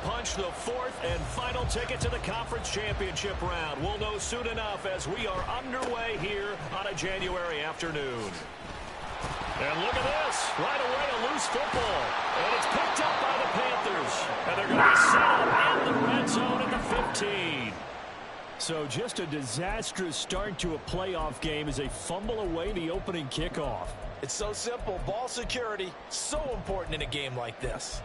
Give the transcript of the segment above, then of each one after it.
punch the fourth and final ticket to the conference championship round. We'll know soon enough as we are underway here on a January afternoon. And look at this. Right away, a loose football. And it's picked up by the Panthers. And they're going to be set up in the red zone at the 15. So just a disastrous start to a playoff game as they fumble away the opening kickoff. It's so simple. Ball security, so important in a game like this.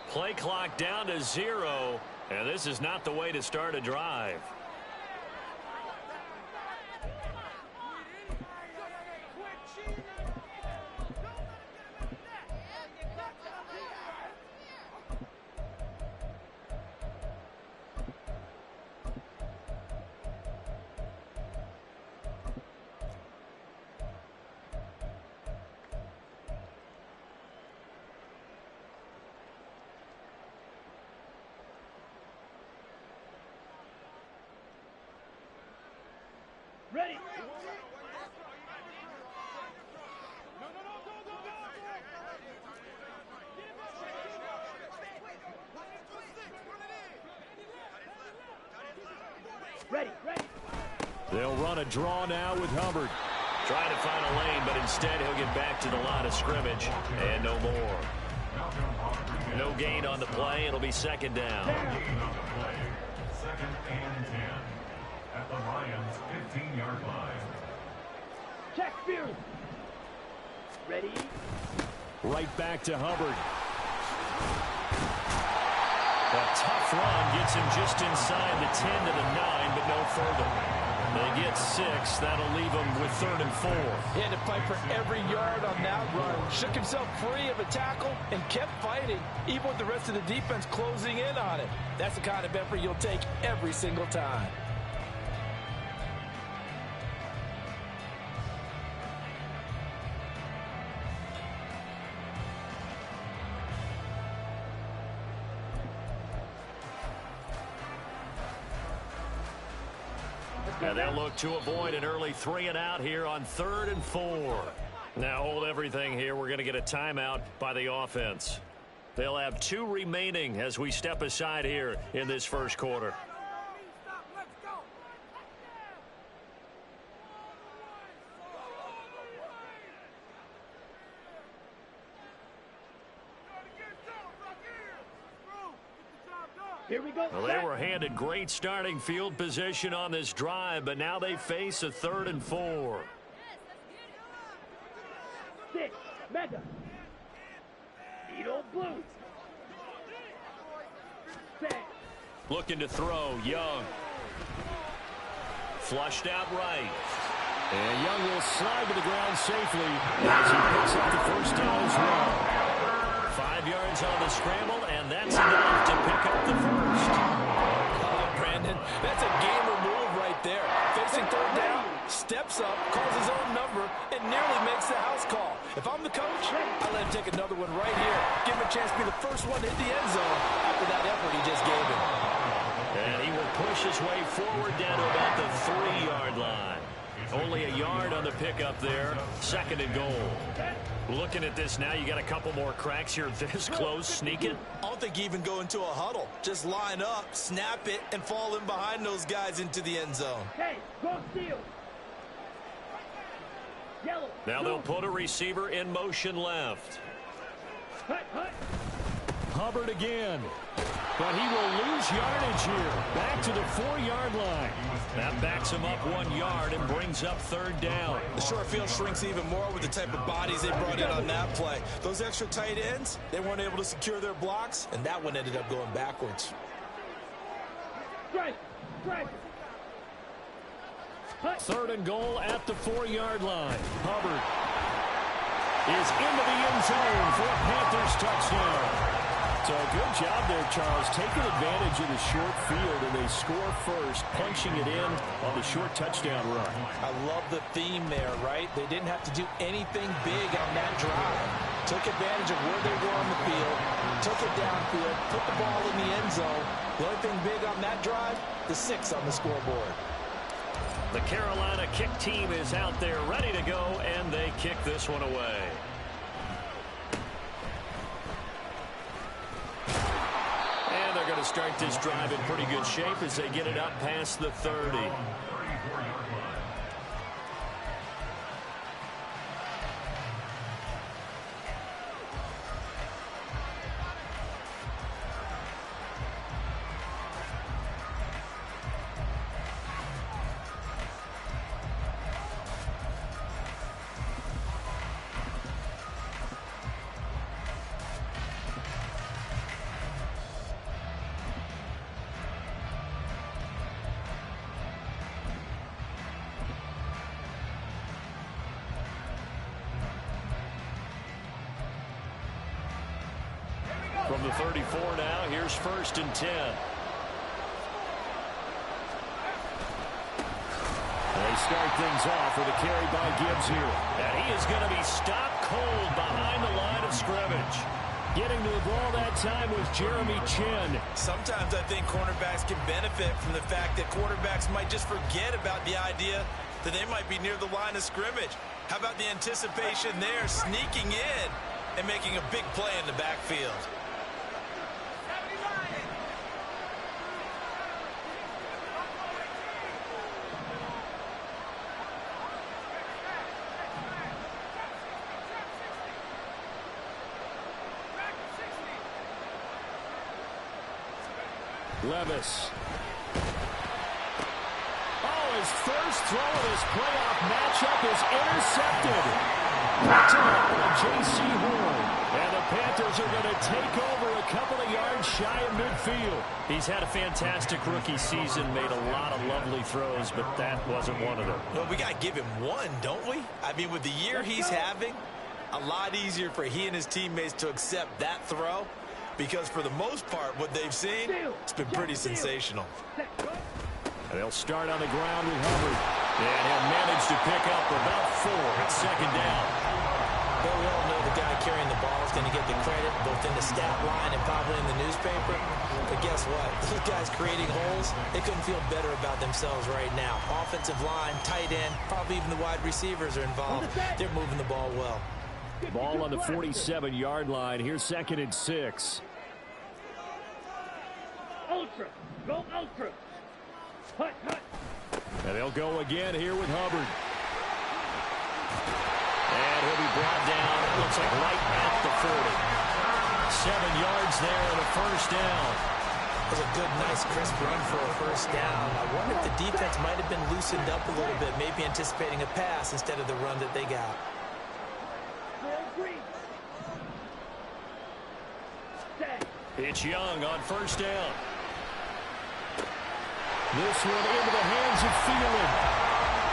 Play clock down to 0, and this is not the way to start a drive. Ready. Ready. They'll run a draw now with Hubbard. Trying to find a lane, but instead he'll get back to the line of scrimmage. And no more. No gain on the play. It'll be second down. Second and 10 at the Lions' 15-yard line. Check field. Ready. Right back to Hubbard. A tough run gets him just inside the 10 to the 9, but no further. They get 6. That'll leave them with 3rd and 4. He had to fight for every yard on that run. Shook himself free of a tackle and kept fighting, even with the rest of the defense closing in on it. That's the kind of effort you'll take every single time. And they'll look to avoid an early 3-and-out here on 3rd and 4. Now hold everything here. We're going to get a timeout by the offense. They'll have 2 remaining as we step aside here in this first quarter. Here we go. Well, they were handed great starting field position on this drive, but now they face a 3rd and 4. 6. Mega. Beetle Blue. 10. Looking to throw. Young. Flushed out right. And Young will slide to the ground safely as he picks up the first down as well. 5 yards on the scramble, and that's enough to pick up the first. Oh, Brandon, that's a gamer move right there. Facing 3rd down, steps up, calls his own number, and nearly makes the house call. If I'm the coach, I let him take another one right here. Give him a chance to be the first one to hit the end zone after that effort he just gave him. And he will push his way forward down to about the 3-yard line. Only a yard on the pickup there. 2nd and goal. Looking at this now, you got a couple more cracks here this close. Sneak it. I don't think you even go into a huddle. Just line up, snap it, and fall in behind those guys into the end zone. Hey, go steal. Yellow. Now they'll put a receiver in motion left. Hut. Hubbard again. But he will lose yardage here. Back to the 4-yard line. That backs him up 1 yard and brings up 3rd down. The short field shrinks even more with the type of bodies they brought in on that play. Those extra tight ends, they weren't able to secure their blocks, and that one ended up going backwards. Strike. 3rd and goal at the 4-yard line. Hubbard is into the end zone for a Panthers touchdown. So good job there, Charles, taking advantage of the short field, and they score first, punching it in on the short touchdown run. I love the theme there, right? They didn't have to do anything big on that drive. Took advantage of where they were on the field, took it downfield, put the ball in the end zone. The only thing big on that drive, the 6 on the scoreboard. The Carolina kick team is out there ready to go, and they kick this one away. And they're going to start this drive in pretty good shape as they get it up past the 30. From the 34 now, here's 1st and 10. They start things off with a carry by Gibbs here. And he is going to be stopped cold behind the line of scrimmage. Getting to the ball that time was Jeremy Chin. Sometimes I think cornerbacks can benefit from the fact that quarterbacks might just forget about the idea that they might be near the line of scrimmage. How about the anticipation there, sneaking in and making a big play in the backfield? Levis. Oh, his first throw of this playoff matchup is intercepted. Picked up by J.C. Horn. And the Panthers are going to take over a couple of yards shy of midfield. He's had a fantastic rookie season, made a lot of lovely throws, but that wasn't one of them. Well, we got to give him one, don't we? I mean, with the year he's having, a lot easier for he and his teammates to accept that throw. Because for the most part, what they've seen, it's been pretty sensational. They'll start on the ground with Hubbard. And he'll manage to pick up about 4 at 2nd down. But we all know the guy carrying the ball is going to get the credit both in the stat line and probably in the newspaper. But guess what? Those guys creating holes, they couldn't feel better about themselves right now. Offensive line, tight end, probably even the wide receivers are involved. They're moving the ball well. Ball on the 47-yard line. Here's 2nd and 6. Ultra. Go ultra. Hut, hut. And they'll go again here with Hubbard. And he'll be brought down, it looks like right at the 40. 7 yards there and a 1st down. That was a good, nice, crisp run for a 1st down. I wonder if the defense might have been loosened up a little bit, maybe anticipating a pass instead of the run that they got. It's Young on 1st down. This one into the hands of Thielen.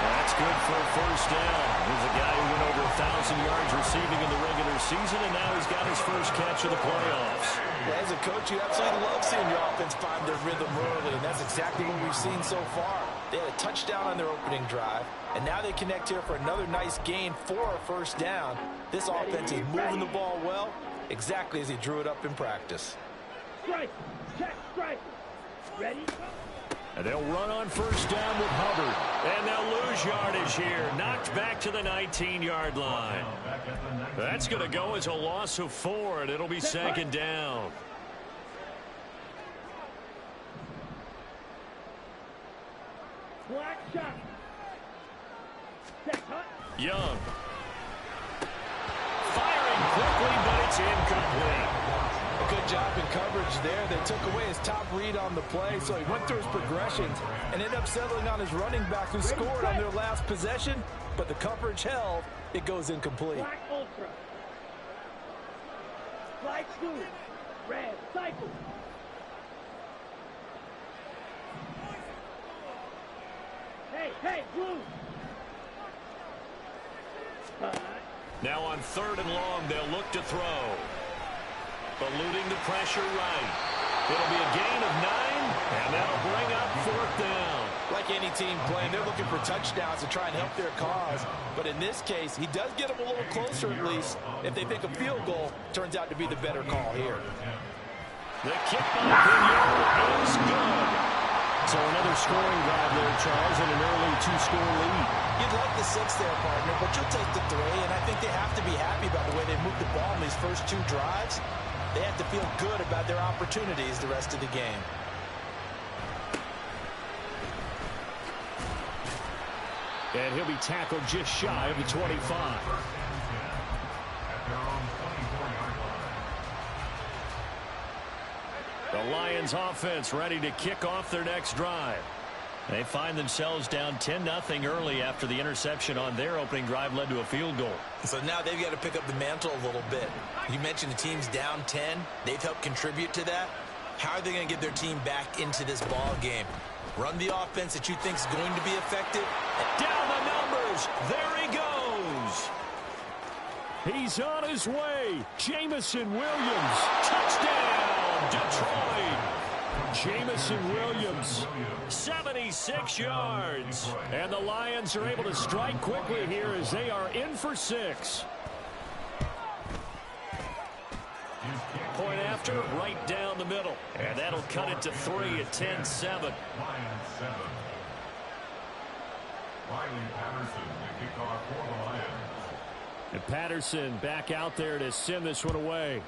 That's good for a 1st down. He's a guy who went over 1,000 yards receiving in the regular season, and now he's got his first catch of the playoffs. Well, as a coach, you absolutely love seeing your offense find their rhythm early, and that's exactly what we've seen so far. They had a touchdown on their opening drive, and now they connect here for another nice gain for a 1st down. This offense is moving the ball well, exactly as he drew it up in practice. Strike. Check. Strike. Ready? And they'll run on 1st down with Hubbard. And they'll lose yardage here. Knocked back to the 19-yard line. That's going to go as a loss of 4, and it'll be 2nd down. Black shot. Set, hut. Young. Firing quickly, but it's incomplete. A good job in coverage there. They took away his top read on the play, so he went through his progressions and ended up settling on his running back who scored on their last possession, but the coverage held. It goes incomplete. Black ultra. Black school. Red cycle. Hey, blue. Now on 3rd and long, they'll look to throw. eluding the pressure right. It'll be a gain of 9, and that'll bring up 4th down. Like any team playing, they're looking for touchdowns to try and help their cause. But in this case, he does get them a little closer at least. If they think a field goal turns out to be the better call here. The kick by Pinion is good. So another scoring drive there, Charles, and an early 2-score lead. You'd like the 6 there, partner, but you'll take the 3, and I think they have to be happy about the way they moved the ball in these first 2 drives. They have to feel good about their opportunities the rest of the game. And he'll be tackled just shy of the 25. The Lions offense ready to kick off their next drive. They find themselves down 10-0 early after the interception on their opening drive led to a field goal. So now they've got to pick up the mantle a little bit. You mentioned the team's down 10. They've helped contribute to that. How are they going to get their team back into this ball game? Run the offense that you think is going to be effective. Down the numbers. There he goes. He's on his way. Jamison Williams. Touchdown, Detroit. Jamison Williams. 76 yards. And the Lions are able to strike quickly here as they are in for 6. Point after, right down the middle. And that'll cut it to 3 at 10-7. And Patterson back out there to send this one away.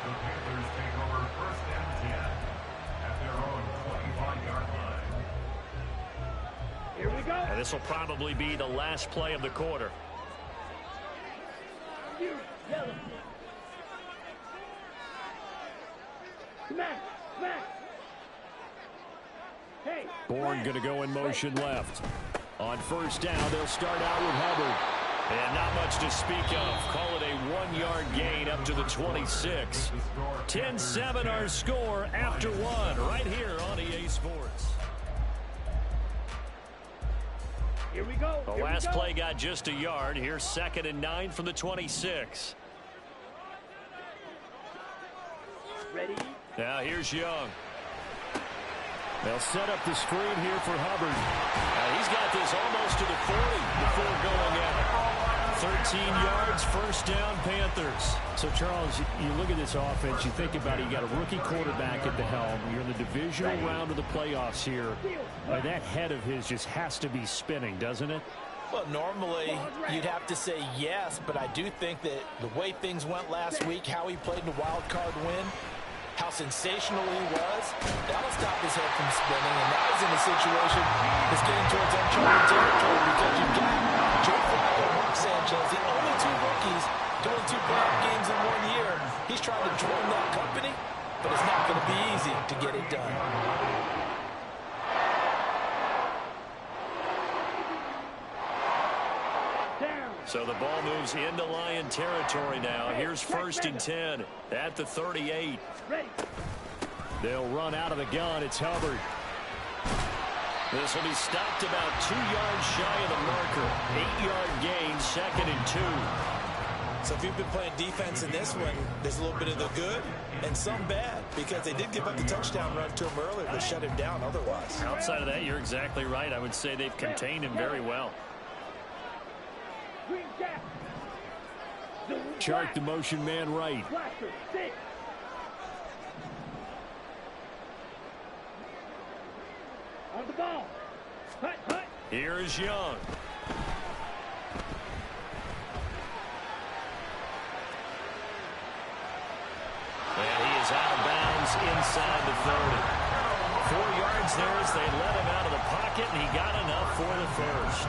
The Panthers take over 1st and 10 at their own 25-yard line. Here we go. And this will probably be the last play of the quarter. You, yellow. Smack, smack. Hey. Bourne going to go in motion left. On 1st down, they'll start out with Hubbard. And not much to speak of. Call it a 1-yard gain up to the 26. 10-7 our score after 1 right here on EA Sports. Here we go. The last play got just a yard. Here's 2nd and 9 from the 26. Ready? Now here's Young. They'll set up the screen here for Hubbard. He's got this almost to the 40 before going out. 13 yards, 1st down, Panthers. So, Charles, you look at this offense, you think about it, you got a rookie quarterback at the helm. You're in the divisional round of the playoffs here. That head of his just has to be spinning, doesn't it? Well, normally you'd have to say yes, but I do think that the way things went last week, how he played in the wild card win, how sensational he was, that'll stop his head from spinning. And now he's in a situation that's getting towards uncharted territory because you've got Joe Flacco and Mark Sanchez, the only 2 rookies going 2 playoff games in 1 year. He's trying to join that company, but it's not going to be easy to get it done. So the ball moves into Lion territory now. Here's 1st and 10 at the 38. They'll run out of the gun. It's Hubbard. This will be stopped about 2 yards shy of the marker. 8-yard gain, 2nd and 2. So if you've been playing defense in this one, there's a little bit of the good and some bad because they did give up the touchdown run to him earlier but shut him down otherwise. Outside of that, you're exactly right. I would say they've contained him very well. Chart the motion man right. On the ball. Hut, hut. Here's Young. And he is out of bounds inside the 30. 4 yards there as they let him out of the pocket, and he got enough for the 1st.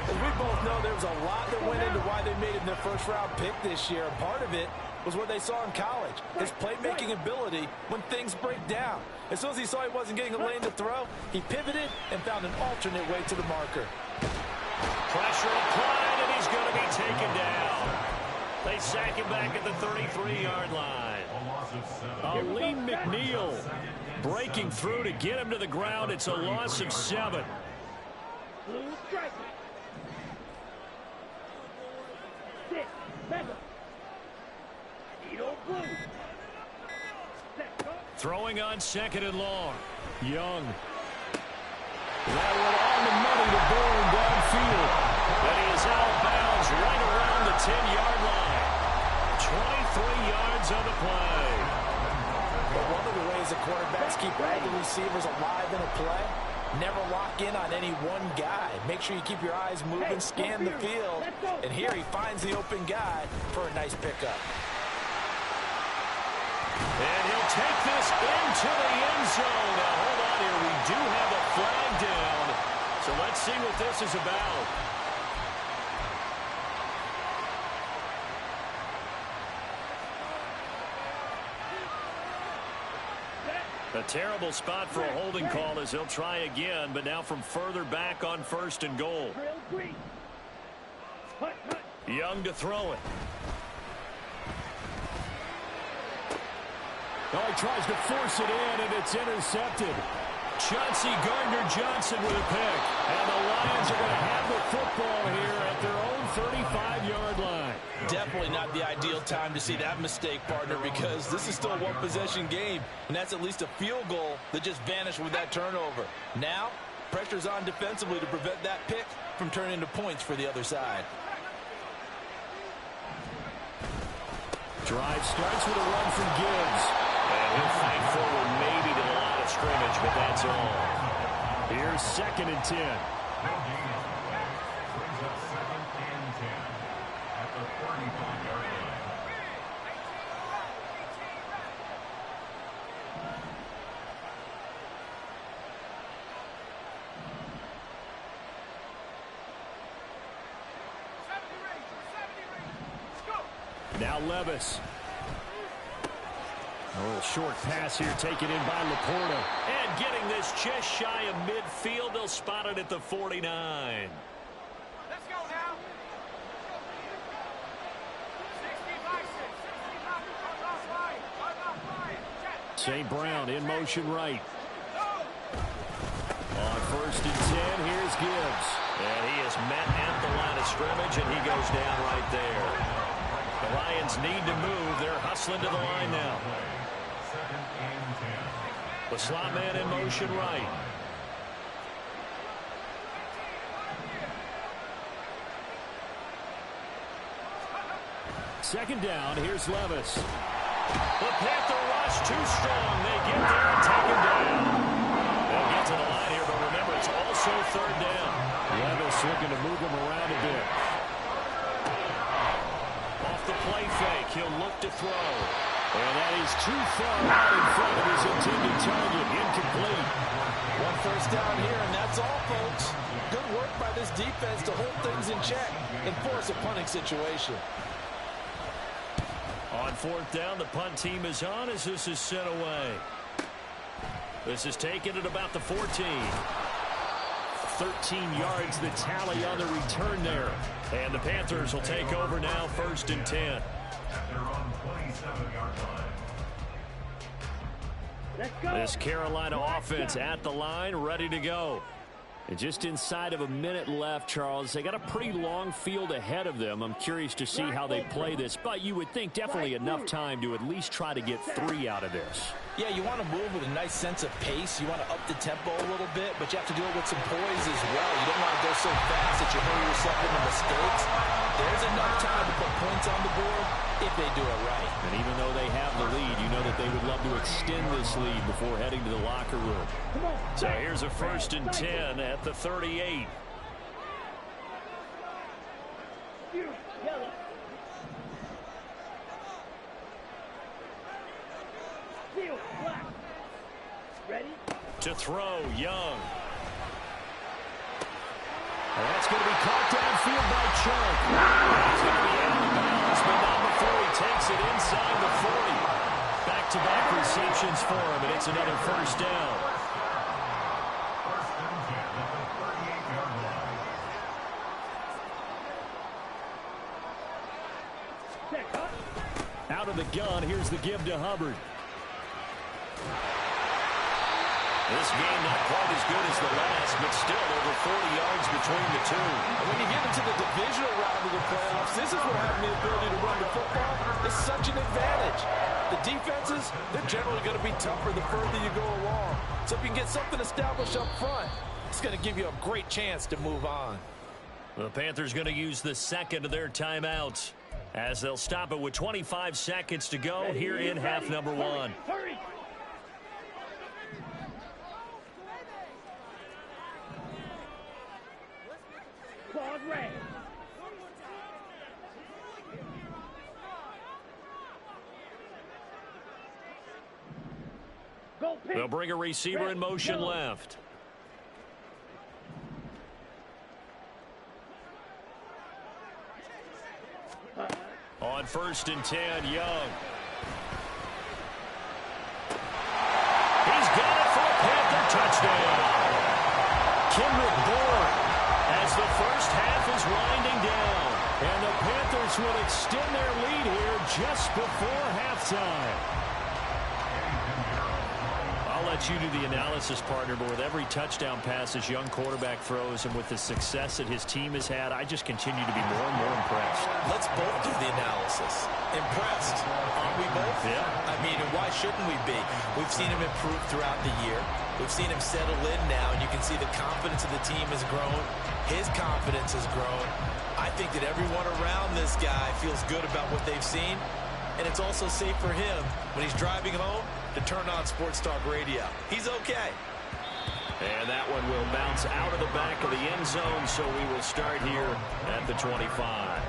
As we both know, there was a lot that went into why they made him their 1st-round pick this year. And part of it was what they saw in college, his playmaking ability when things break down. As soon as he saw he wasn't getting a lane to throw, he pivoted and found an alternate way to the marker. Pressure applied, and he's going to be taken down. They sack him back at the 33-yard line. Aleem McNeil breaking through to get him to the ground. It's a loss of 7. Blue striker. Back up. Need old blue. Set, go. Throwing on second and long. Young. That one on the money to Bourne downfield. And he is out of bounds right around the 10-yard line. 23 yards on the play. But one of the ways the quarterbacks keep all the receivers alive in a play, never lock in on any one guy. Make sure you keep your eyes moving, scan the field. And here he finds the open guy for a nice pickup. And he'll take this into the end zone. Now, hold on here. We do have a flag down. So let's see what this is about. A terrible spot for a holding call as he'll try again, but now from further back on first and goal. Young to throw it. Oh, he tries to force it in, and it's intercepted. Chauncey Gardner-Johnson with a pick. And the Lions are going to have the football here at their own 35-yard line. Definitely not the ideal time to see that mistake, partner, because this is still a one-possession game, and that's at least a field goal that just vanished with that turnover. Now, pressure's on defensively to prevent that pick from turning into points for the other side. Drive starts with a run from Gibbs. And he'll fight forward maybe to the line of scrimmage, but that's all. Here's second and 10. Brings up second and 10 at the 35-yard line. Now Levis. A little short pass here taken in by Laporta. And getting this just shy of midfield. They'll spot it at the 49. Let's go now. 65-6. St. Brown in motion right. On first and 10, here's Gibbs. And he is met at the line of scrimmage, and he goes down right there. The Lions need to move. They're hustling to the line now. Second and 10. The slot man in motion right. Second down, here's Levis. The Panther rush too strong. They get there and take him down. They'll get to the line here, but remember, it's also third down. Levis looking to move him around a bit. Off the play fake, he'll look to throw. And that is too far out in front of his intended target. Incomplete. One first down here, and that's all, folks. Good work by this defense to hold things in check and force a punting situation. On fourth down, the punt team is on as this is sent away. This is taken at about the 14. 13 yards the tally on the return there. And the Panthers will take over now, first and 10. At their own 27-yard line. Let's go. This Carolina offense at the line, ready to go. And just inside of a minute left, Charles. They got a pretty long field ahead of them. I'm curious to see how they play this, but you would think definitely enough time to at least try to get 3 out of this. Yeah, you want to move with a nice sense of pace. You want to up the tempo a little bit, but you have to do it with some poise as well. You don't want to go so fast that you hurry yourself into mistakes. There's enough time to put points on the board if they do it right. And even though they have the lead, you know that they would love to extend this lead before heading to the locker room. So here's a first and 10 at the 38. Yellow. Field, black. Ready? To throw, Young. And that's going to be caught downfield by Chubb. He's going to be out of bounds, but not before he takes it inside the 40. Back-to-back receptions for him, and it's another first down. First and 10 at the 38-yard line. Check, huh? Out of the gun, here's the give to Hubbard. This game not quite as good as the last, but still over 40 yards between the two. And when you get into the divisional round of the playoffs, this is where having the ability to run the football is such an advantage. The defenses, they're generally going to be tougher the further you go along. So if you can get something established up front, it's going to give you a great chance to move on. The Panthers going to use the second of their timeouts as they'll stop it with 25 seconds to go here in half number one. Hurry! Claws red. Go pink. They'll bring a receiver in motion Yellow. left. On 1st and 10, Young. He's got it for a Panther touchdown. Kendrick Bourne as the first half is winding down. And the Panthers will extend their lead here just before halftime. I'll let you do the analysis, partner, but with every touchdown pass this young quarterback throws and with the success that his team has had, I just continue to be more and more impressed. Let's both do the analysis. Impressed, aren't we both? Yeah. I mean, and why shouldn't we be? We've seen him improve throughout the year. We've seen him settle in now, and you can see the confidence of the team has grown. His confidence has grown. I think that everyone around this guy feels good about what they've seen, and it's also safe for him when he's driving home to turn on Sports Talk Radio. He's okay. And that one will bounce out of the back of the end zone, so we will start here at the 25.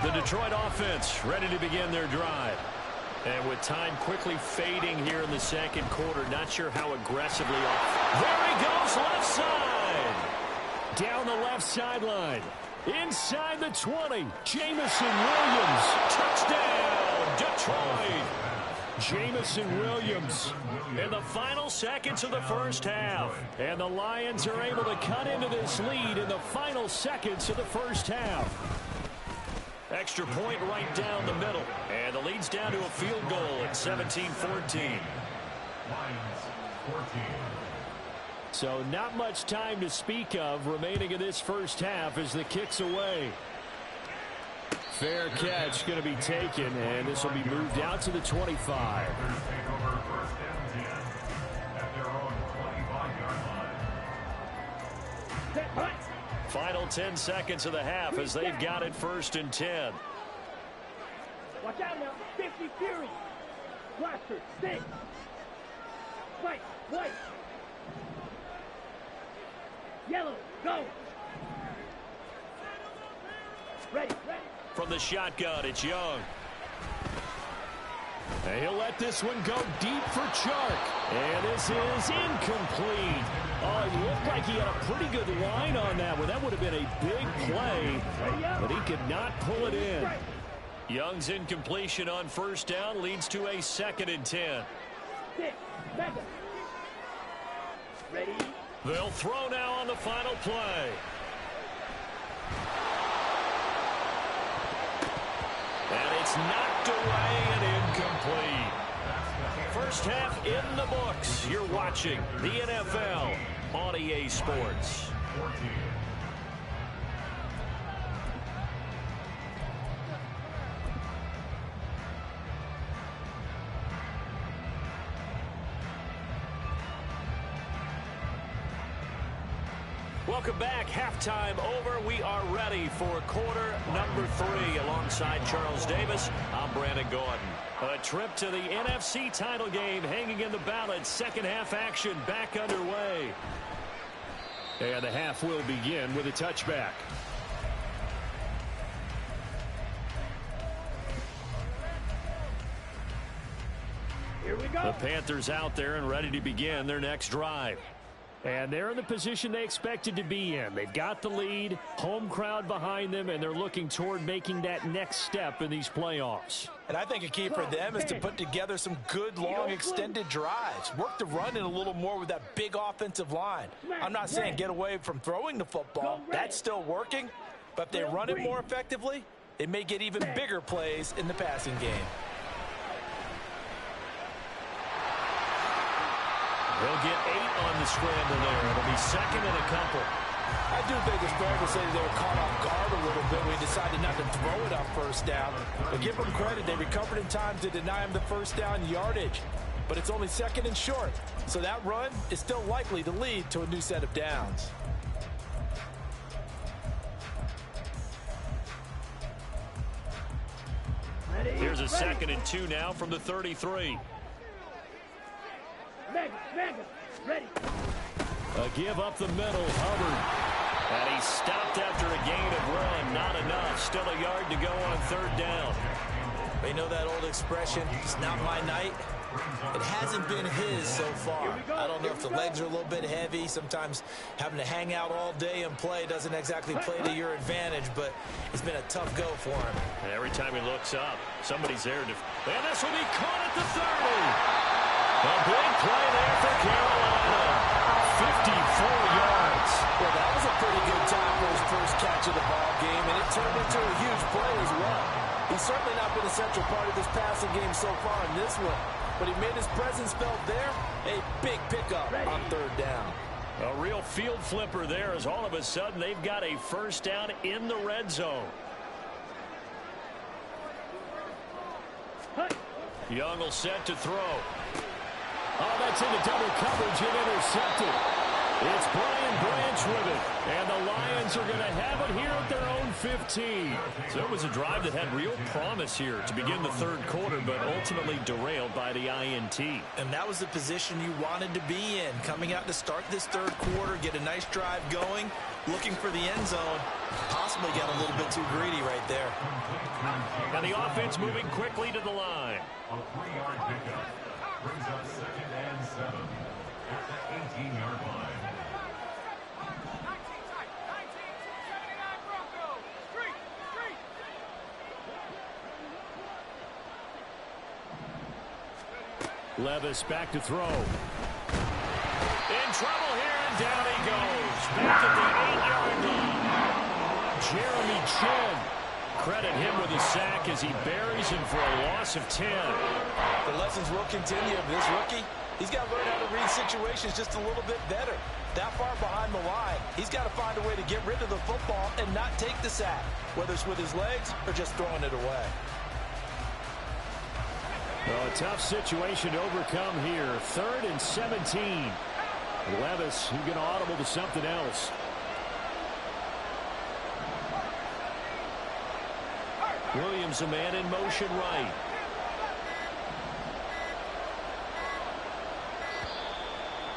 The Detroit offense ready to begin their drive. And with time quickly fading here in the second quarter, not sure how aggressively. There he goes, left side. Down the left sideline. Inside the 20. Jamison Williams. Touchdown, Detroit. Jamison Williams in the final seconds of the first half. And the Lions are able to cut into this lead in the final seconds of the first half. Extra point right down the middle. And the lead's down to a field goal at 17-14. So not much time to speak of remaining in this first half as the kick's away. Fair catch going to be taken, and this will be moved out to the 25. Final 10 seconds of the half as they've got it 1st and 10. Watch out now. 50 Fury. Blaster. Stay. White. White. Yellow. Go. Ready. Ready. From the shotgun, it's Young. And he'll let this one go deep for Chark. And this is incomplete. Oh, it looked like he had a pretty good line on that one. That would have been a big play, but he could not pull it in. Young's incompletion on 1st down leads to a 2nd and 10. 6. Back up. Ready. They'll throw now on the final play. And it's knocked away and incomplete. First half in the books. You're watching the NFL on EA Sports. Welcome back. Halftime over. We are ready for quarter number 3. Alongside Charles Davis, I'm Brandon Gordon. A trip to the NFC title game hanging in the balance. Second half action back underway. And the half will begin with a touchback. Here we go. The Panthers out there and ready to begin their next drive. And they're in the position they expected to be in. They've got the lead, home crowd behind them, and they're looking toward making that next step in these playoffs. And I think a key for them is to put together some good, long, extended drives. Work the run in a little more with that big offensive line. I'm not saying get away from throwing the football. That's still working. But if they run it more effectively, they may get even bigger plays in the passing game. They'll get 8 on the scramble there. It'll be second and a couple. I do think it's fair to say they were caught off guard a little bit when he decided not to throw it on first down. But give them credit, they recovered in time to deny him the first down yardage. But it's only second and short, so that run is still likely to lead to a new set of downs. Here's a second and 2 now from the 33. Ready. A give up the middle, Hubbard. And he stopped after a gain of run. Not enough. Still a yard to go on third down. You know that old expression, it's not my night? It hasn't been his so far. I don't know if the legs are a little bit heavy. Sometimes having to hang out all day and play doesn't exactly play to your advantage, but it's been a tough go for him. And every time he looks up, somebody's there. And this will be caught at the 30. A big play there for Carolina. 54 yards. Well, that was a pretty good time for his first catch of the ball game, and it turned into a huge play as well. He's certainly not been a central part of this passing game so far in this one, but he made his presence felt there. A big pickup on third down. A real field flipper there as all of a sudden they've got a first down in the red zone. Young will set to throw. Oh, that's into double coverage and intercepted. It's Brian Branch with it. And the Lions are going to have it here at their own 15. So it was a drive that had real promise here to begin the third quarter, but ultimately derailed by the INT. And that was the position you wanted to be in. Coming out to start this third quarter, get a nice drive going, looking for the end zone. Possibly got a little bit too greedy right there. And the offense moving quickly to the line. A 3-yard pickup brings up second and 7 at the 18-yard line. Levis back to throw. In trouble here, and down he goes. Back at the 8-yard line. Jeremy Chin. Credit him with a sack as he buries him for a loss of 10. The lessons will continue of this rookie. He's got to learn how to read situations just a little bit better. That far behind the line, he's got to find a way to get rid of the football and not take the sack, whether it's with his legs or just throwing it away. Well, a tough situation to overcome here. 3rd and 17. Levis, who's going to audible to something else. Williams, a man in motion right.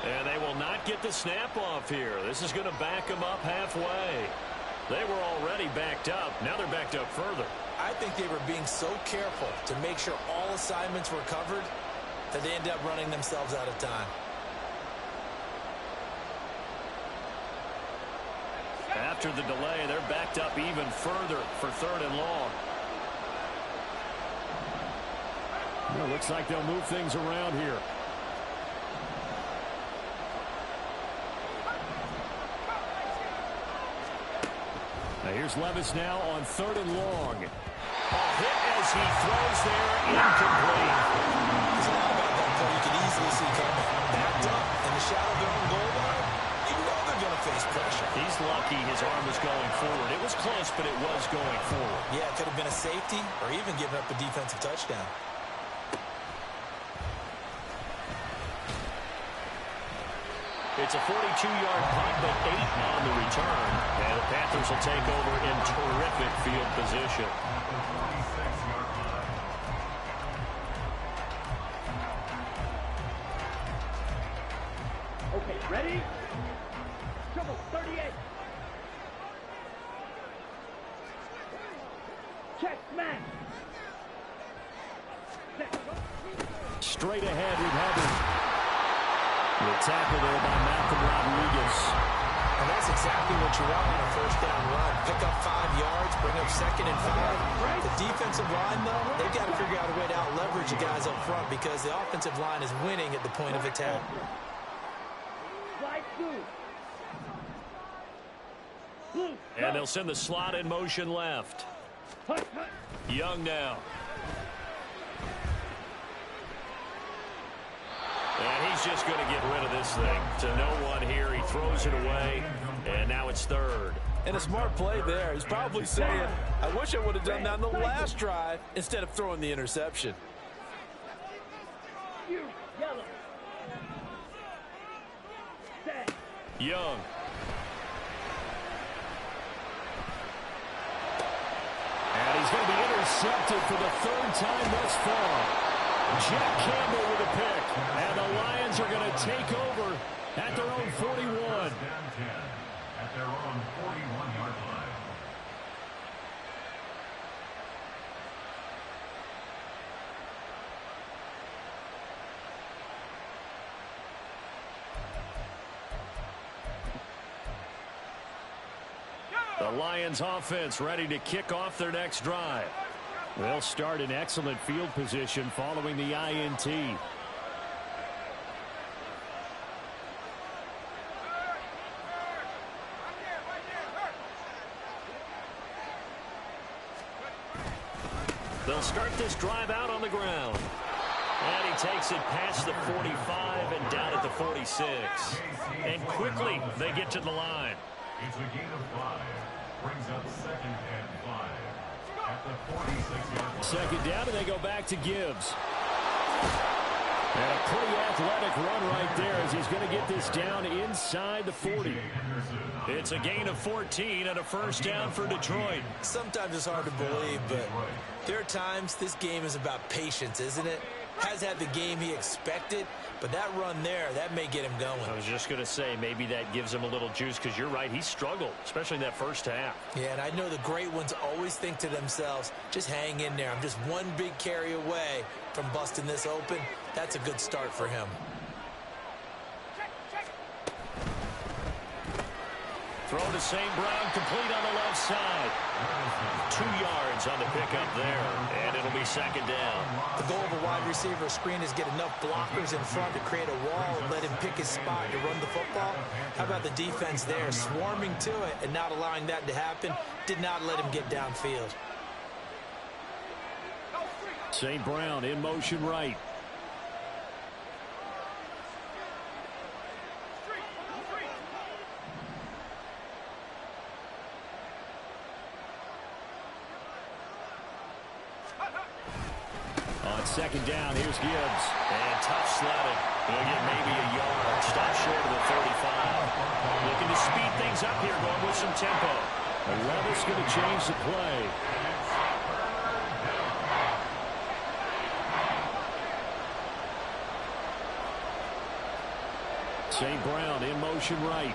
And they will not get the snap off here. This is going to back them up halfway. They were already backed up. Now they're backed up further. I think they were being so careful to make sure all assignments were covered that they ended up running themselves out of time. After the delay, they're backed up even further for 3rd and long. Well, looks like they'll move things around here. Now here's Levis now on 3rd and long. A hit as he throws there, incomplete. There's a lot about that play you can easily see coming. Backed up in the shadow of their own goal line, you know they're going to face pressure. He's lucky his arm was going forward. It was close, but it was going forward. Yeah, it could have been a safety or even giving up a defensive touchdown. It's a 42-yard punt, but 8 on the return. And the Panthers will take over in terrific field position. Okay, ready? Trouble 38. Check, smash. Straight ahead with Hubbard. The tackle there by Malcolm Rodriguez. And that's exactly what you want on a first down run. Pick up 5 yards, bring up 2nd and 5. The defensive line, though, they've got to figure out a way to out-leverage the guys up front because the offensive line is winning at the point of attack. And they'll send the slot in motion left. Young now. And he's just going to get rid of this thing to no one here. He throws it away, and now it's 3rd. And a smart play there. He's probably saying, I wish I would have done that on the last drive instead of throwing the interception. Young. And he's going to be intercepted for the 3rd time thus far. Jack Campbell with a pick. And the Lions are going to take over at their own 41. Down 10 at their own 41-yard line. The Lions offense ready to kick off their next drive. They'll start in excellent field position following the INT. They'll start this drive out on the ground. And he takes it past the 45 and down at the 46. And quickly they get to the line. It's a gain of 5. Brings up 2nd and 5 at the 46-yard line. Second down, and they go back to Gibbs. And a pretty athletic run right there as he's going to get this down inside the 40. It's a gain of 14 and a first down for Detroit. Sometimes it's hard to believe, but there are times this game is about patience, isn't it? Has had the game he expected, but that run there, that may get him going. I was just going to say, maybe that gives him a little juice because you're right, he struggled, especially in that first half. Yeah, and I know the great ones always think to themselves, just hang in there. I'm just one big carry away from busting this open. That's a good start for him. Throw to St. Brown, complete on the left side. 2 yards on the pickup there, and it'll be second down. The goal of a wide receiver screen is get enough blockers in front to create a wall and let him pick his spot to run the football. How about the defense there, swarming to it and not allowing that to happen? Did not let him get downfield. St. Brown in motion right. On second down, here's Gibbs. And tough sledding. He'll get maybe a yard. Stop short of the 35. Looking to speed things up here, going with some tempo. And Levis going to change the play. St. Brown in motion right.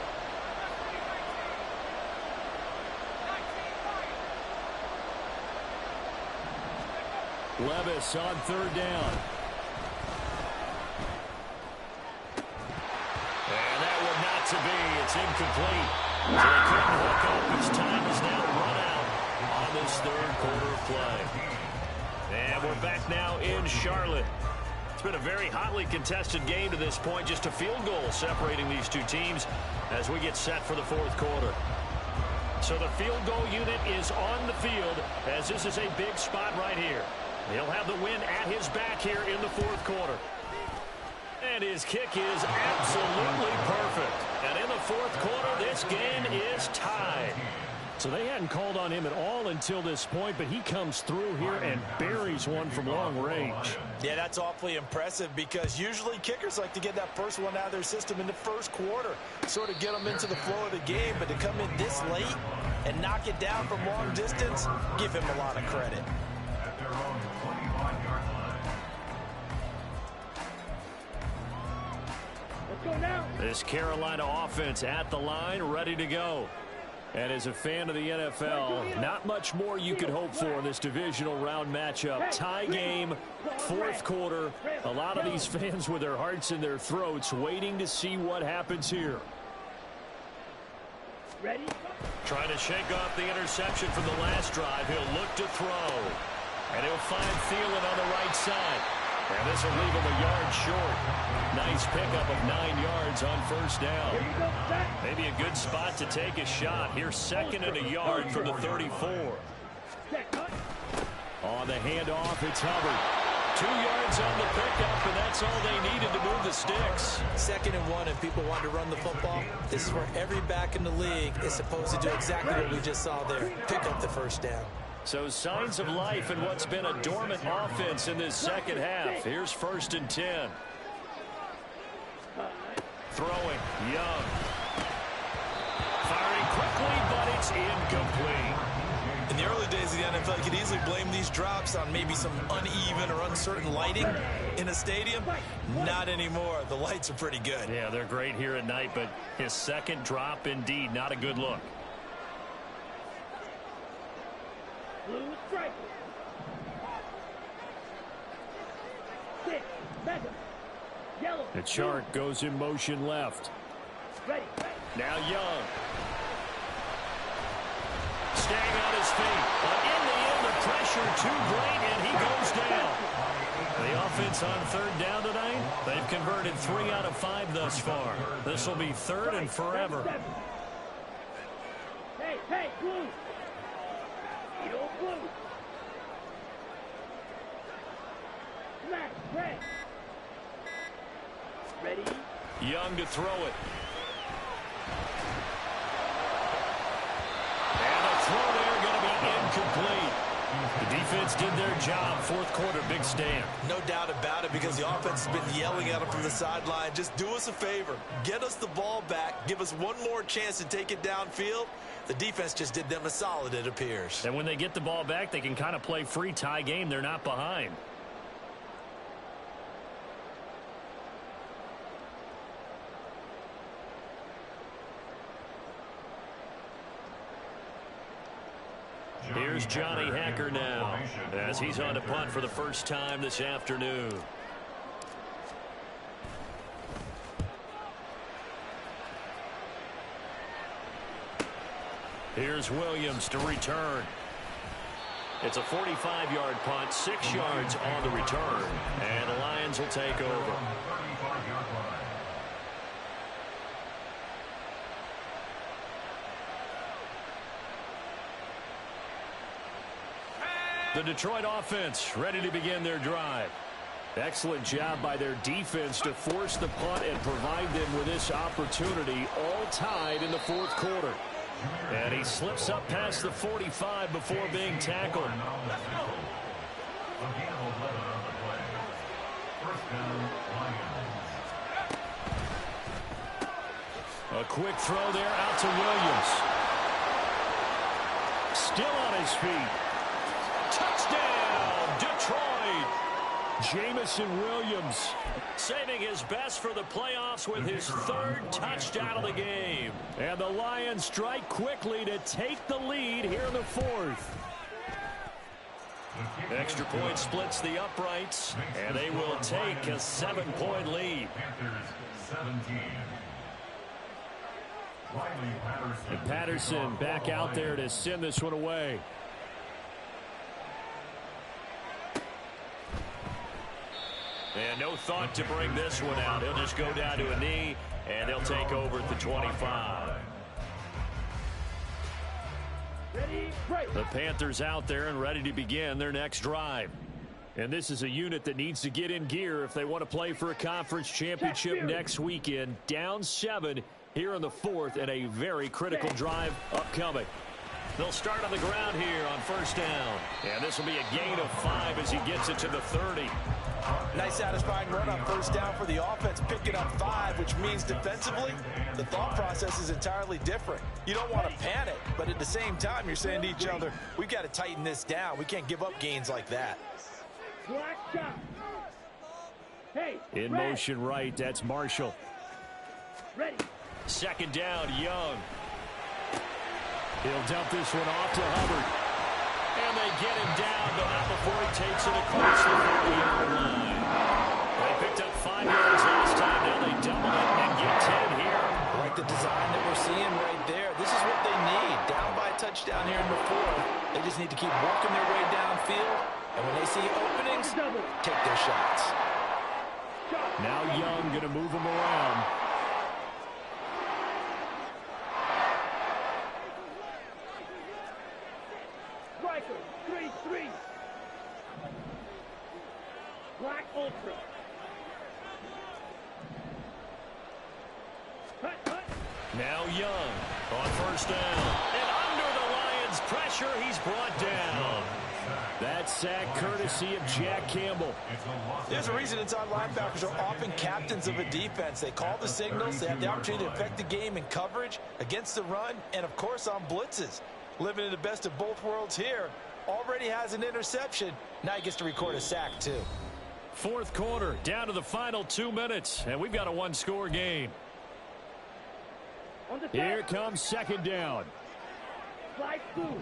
Levis on third down. And that one not to be. It's incomplete. So they couldn't hook up. His time is now run out on this third quarter of play. And we're back now in Charlotte. It's been a very hotly contested game to this point. Just a field goal separating these two teams as we get set for the fourth quarter. So the field goal unit is on the field as this is a big spot right here. He'll have the win at his back here in the fourth quarter. And his kick is absolutely perfect. And in the fourth quarter, this game is tied. So they hadn't called on him at all until this point, but he comes through here and buries one from long range. Yeah, that's awfully impressive because usually kickers like to get that first one out of their system in the first quarter, sort of get them into the flow of the game, but to come in this late and knock it down from long distance, give him a lot of credit. At their own 25-yard line. Let's go now. This Carolina offense at the line, ready to go. And as a fan of the NFL, not much more you could hope for in this divisional round matchup. Tie game, fourth quarter. A lot of these fans with their hearts in their throats waiting to see what happens here. Ready? Trying to shake off the interception from the last drive. He'll look to throw. And he'll find Thielen on the right side. And this will leave him a yard short. Nice pickup of 9 yards on first down. Maybe a good spot to take a shot. Here's second and a yard from the 34. On the handoff, it's Hubbard. 2 yards on the pickup, and that's all they needed to move the sticks. 2nd and 1, and people want to run the football. This is where every back in the league is supposed to do exactly what we just saw there. Pick up the first down. So signs of life in what's been a dormant offense in this second half. Here's 1st and 10. Throwing, Young. Firing quickly, but it's incomplete. In the early days of the NFL, you could easily blame these drops on maybe some uneven or uncertain lighting in a stadium. Not anymore. The lights are pretty good. Yeah, they're great here at night, but his second drop, indeed, not a good look. Blue striker. 6, Beckham. Yellow. The chart goes in motion left. Ready. Now Young. Staying on his feet. But in the end, the pressure too great, and he goes down. The offense on 3rd down tonight, they've converted 3 out of 5 thus far. This will be 3rd and forever. Hey, Blue. Yo, Blue. Smash, red. Ready? Young to throw it. And the throw there going to be incomplete. The defense did their job. 4th quarter, big stand. No doubt about it, because the offense has been yelling at them from the sideline. Just do us a favor. Get us the ball back. Give us one more chance to take it downfield. The defense just did them a solid, it appears. And when they get the ball back, they can kind of play free tie game. They're not behind. Here's Johnny Hacker now, as he's on to punt for the first time this afternoon. Here's Williams to return. It's a 45-yard punt, 6 yards on the return, and the Lions will take over. The Detroit offense ready to begin their drive. Excellent job by their defense to force the punt and provide them with this opportunity, all tied in the 4th quarter. And he slips up past the 45 before being tackled. A quick throw there out to Williams. Still on his feet. Touchdown, Detroit. Jamison Williams saving his best for the playoffs with his 3rd touchdown of the game. And the Lions strike quickly to take the lead here in the 4th. Extra point splits the uprights, and they will take a 7-point lead. And Patterson back out there to send this one away. And no thought to bring this one out. He'll just go down to a knee, and they'll take over at the 25. The Panthers out there and ready to begin their next drive. And this is a unit that needs to get in gear if they want to play for a conference championship next weekend. Down 7 here in the 4th, and a very critical drive upcoming. They'll start on the ground here on 1st down. And this will be a gain of 5 as he gets it to the 30. Nice satisfying run on 1st down for the offense, picking up 5, which means defensively, the thought process is entirely different. You don't want to panic, but at the same time, you're saying to each other, we've got to tighten this down. We can't give up gains like that. Black shot. Hey, in red. motion right, that's Marshall. Ready. 2nd down, Young. He'll dump this one off to Hubbard. And they get him down, but not before he takes it across the 40-yard line. They picked up 5 yards last time. Now they double it and get 10 here. Like the design that we're seeing right there. This is what they need. Down by a touchdown here in the fourth. They just need to keep working their way downfield. And when they see openings, take their shots. Now Young going to move him around. Striker, 3-3. Black Ultra. Cut. Now Young on first down. And under the Lions' pressure, he's brought down. That sack courtesy of Jack Campbell. There's a reason inside linebackers are often captains of a defense. They call the signals. They have the opportunity to affect the game in coverage, against the run, and, of course, on blitzes. Living in the best of both worlds here. Already has an interception. Now he gets to record a sack, too. Fourth quarter, down to the final 2 minutes, and we've got a one-score game. Here comes second down. Slide through.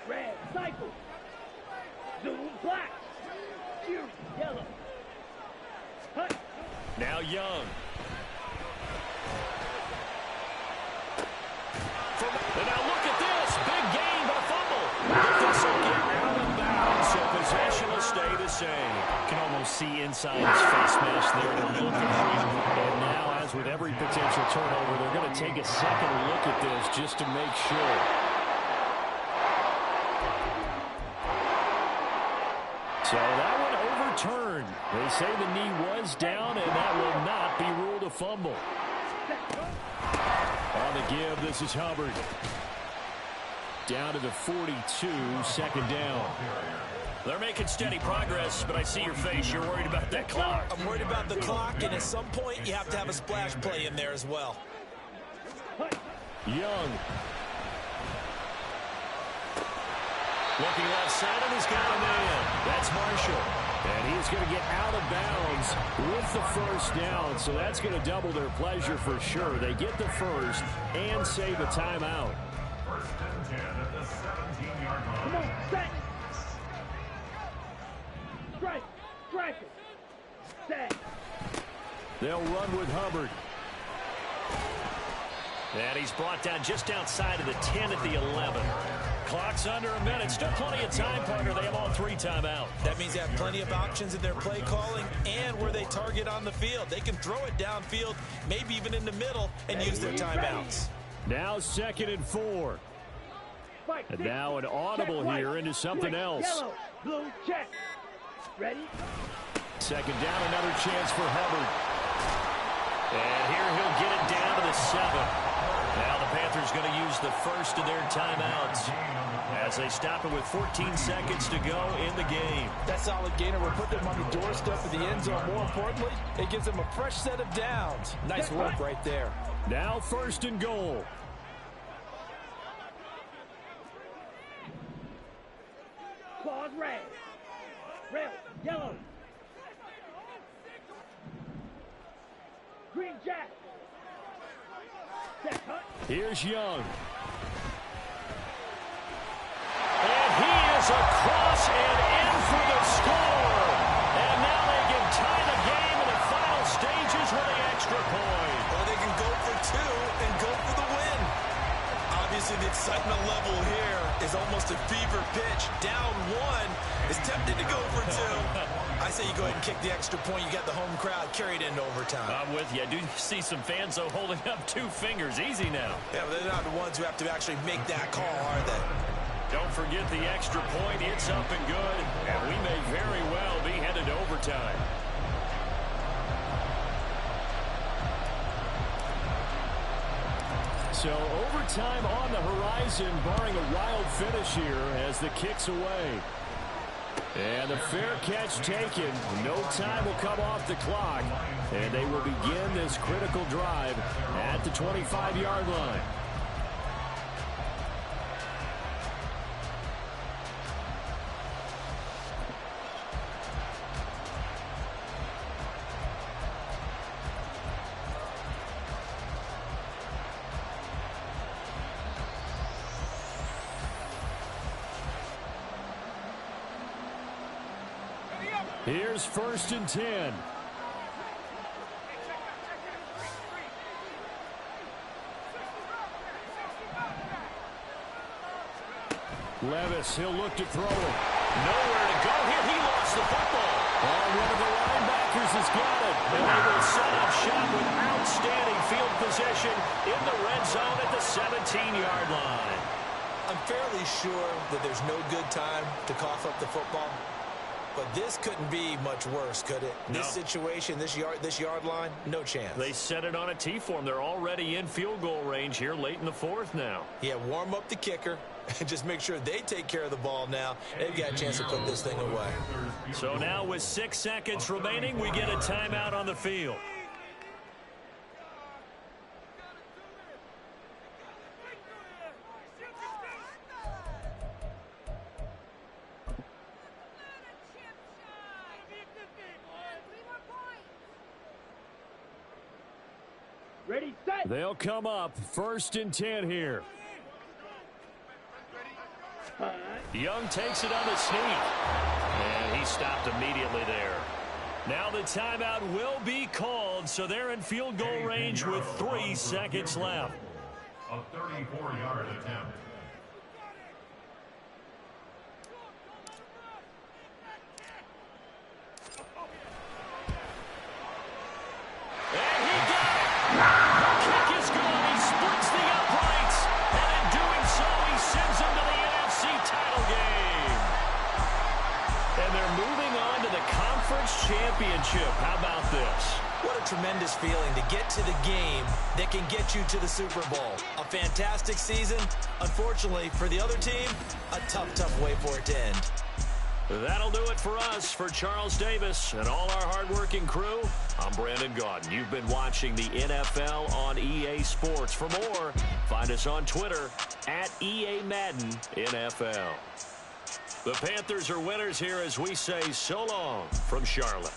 Red, cycle. Zoom, black. Fury, yellow. Cut. Now Young. And now look at this. Big gain, but a fumble. But this will get out of bounds, so possession will stay the same. You can almost see inside his face mask there. And now, as with every potential turnover, they're going to take a second look at this just to make sure. So that one overturned. They say the knee was down, and that will not be ruled a fumble. On the give, this is Hubbard. Down to the 42, second down. They're making steady progress, but I see your face. You're worried about that clock. I'm worried about the clock, and at some point, you have to have a splash play in there as well. Young. Looking left side, and he's got a man. That's Marshall. And he's going to get out of bounds with the first down, so that's going to double their pleasure for sure. They get the first and save a timeout. First and 10 at the 17-yard line. Come on, set. Strike. Strike it. Set. They'll run with Hubbard. And he's brought down just outside of the 10 at the 11. Clock's under a minute. Still plenty of time, partner. They have all 3 timeouts. That means they have plenty of options in their play calling and where they target on the field. They can throw it downfield, maybe even in the middle, and use their timeouts. Now 2nd and 4. And now an audible here into something else. Yellow, blue, check. Ready? Second down, another chance for Hubbard. And here he'll get it down to the 7. Now the Panthers going to use the first of their timeouts as they stop it with 14 seconds to go in the game. That solid gainer will put them on the doorstep of the end zone. More importantly, it gives them a fresh set of downs. Nice work right there. Now 1st and goal. Claws red. Rail, yellow. Green jack. Here's Young. And he is across and in for the score. And now they can tie the game in the final stages with an extra point. Or they can go for 2 and go for the win. Obviously, the excitement level here is almost a fever pitch. Down 1 is tempted to go for 2. I say you go ahead and kick the extra point. You got the home crowd carried into overtime. I'm with you. I do see some fans, though, holding up 2 fingers. Easy now. Yeah, but they're not the ones who have to actually make that call, are they? Don't forget the extra point. It's up and good. And we may very well be headed to overtime. So overtime on the horizon, barring a wild finish here as the kick's away. And the fair catch taken. No time will come off the clock. And they will begin this critical drive at the 25-yard line. Here's 1st and 10. Levis, he'll look to throw it. Nowhere to go here. He lost the football. And one of the linebackers has got it. And they will set up shop with outstanding field position in the red zone at the 17-yard line. I'm fairly sure that there's no good time to cough up the football. But this couldn't be much worse, could it? No. This situation, this yard line, no chance. They set it on a T-form. They're already in field goal range here late in the 4th now. Yeah, warm up the kicker and just make sure they take care of the ball now. They've got a chance to put this thing away. So now with 6 seconds remaining, we get a timeout on the field. Ready, set. They'll come up 1st and 10 here. Young takes it on the sneak. And he stopped immediately there. Now the timeout will be called, so they're in field goal range with 3 seconds left. A 34-yard attempt. And he got it. The kick is good. He splits the uprights. And in doing so, he sends them to the NFC title game. And they're moving on to the conference championship. How about this? What a tremendous feeling to get to the game that can get you to the Super Bowl. A fantastic season. Unfortunately, for the other team, a tough, tough way for it to end. That'll do it for us. For Charles Davis and all our hardworking crew, I'm Brandon Gaudin. You've been watching the NFL on EA Sports. For more, find us on Twitter at EA Madden NFL. The Panthers are winners here as we say so long from Charlotte.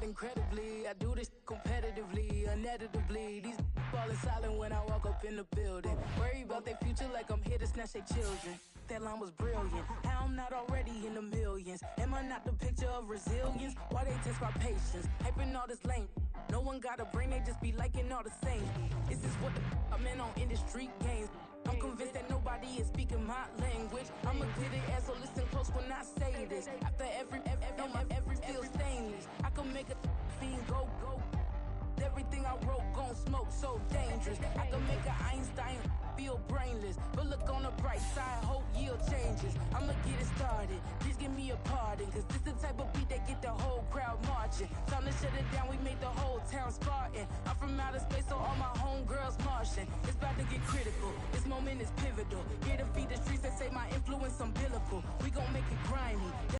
incredibly. I do this competitively, uneditably. These falling silent when I walk up in the building. Worry about their future like I'm here to snatch their children. That line was brilliant. How I'm not already in the millions. Am I not the picture of resilience? Why they test my patience? Hyping all this lame. No one got a brain, they just be liking all the same. This is what the I'm in on industry games. I'm convinced that nobody is speaking my language. I'ma get it as so listen close when I say this. After every feel stainless. I can make a fiend go. Everything I wrote gon' smoke, so dangerous. I can make an Einstein feel brainless. But look on the bright side, hope yield changes. I'ma get it started, please give me a pardon. Cause this the type of beat that get the whole crowd marching. Time to shut it down, we made the whole town Spartan. I'm from outer space, so all my homegirls Martian. It's about to get critical, this moment is pivotal. Here to feed the streets and say my influence, I'm